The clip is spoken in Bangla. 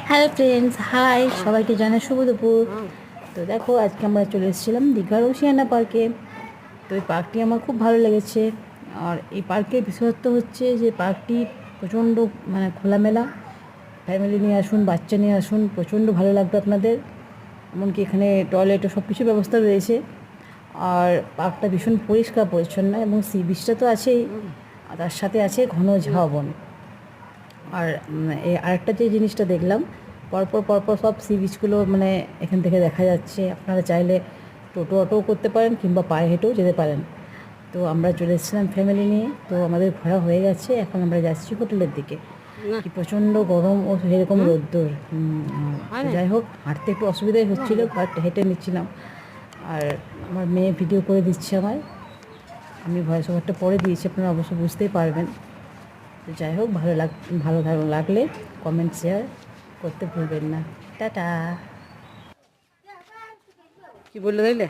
হ্যালো ফ্রেন্ডস, হাই সবাইকে জানাই শুভ দুপুর। তো দেখো, আজকে আমরা চলে এসেছিলাম দীঘার ওশিয়ানা পার্কে। তো এই পার্কটি আমার খুব ভালো লেগেছে। আর এই পার্কের বিশেষত্ব হচ্ছে যে পার্কটি প্রচণ্ড খোলামেলা। ফ্যামিলি নিয়ে আসুন, বাচ্চা নিয়ে আসুন, প্রচণ্ড ভালো লাগবে আপনাদের। এমনকি এখানে টয়লেটও সব কিছু ব্যবস্থা রয়েছে। আর পার্কটা ভীষণ পরিষ্কার পরিচ্ছন্ন, এবং সি বিচটা তো আছেই, আর তার সাথে আছে ঘন ঝাউবন। আর এই আরেকটা যে জিনিসটা দেখলাম, পরপর পরপর সব সি বিচগুলো এখান থেকে দেখা যাচ্ছে। আপনারা চাইলে অটোও করতে পারেন, কিংবা পায়ে হেঁটেও যেতে পারেন। তো আমরা চলে এসেছিলাম ফ্যামিলি নিয়ে। তো আমাদের ঘোরা হয়ে গেছে, এখন আমরা যাচ্ছি হোটেলের দিকে। কি প্রচণ্ড গরম ও এরকম রোদ্দুর। তো যাই হোক, হাঁটতে একটু অসুবিধাই হচ্ছিল, বাট হেঁটে নিচ্ছিলাম। আর আমার মেয়ে ভিডিও করে দিচ্ছে আমায়। আমি ভয়েস ওভারটা পরে দিয়েছি, আপনারা অবশ্যই বুঝতেই পারবেন। তো যাই হোক, ভালো লাগলে কমেন্ট শেয়ার করতে ভুলবেন না। টাটা। কি বললে তাইলে?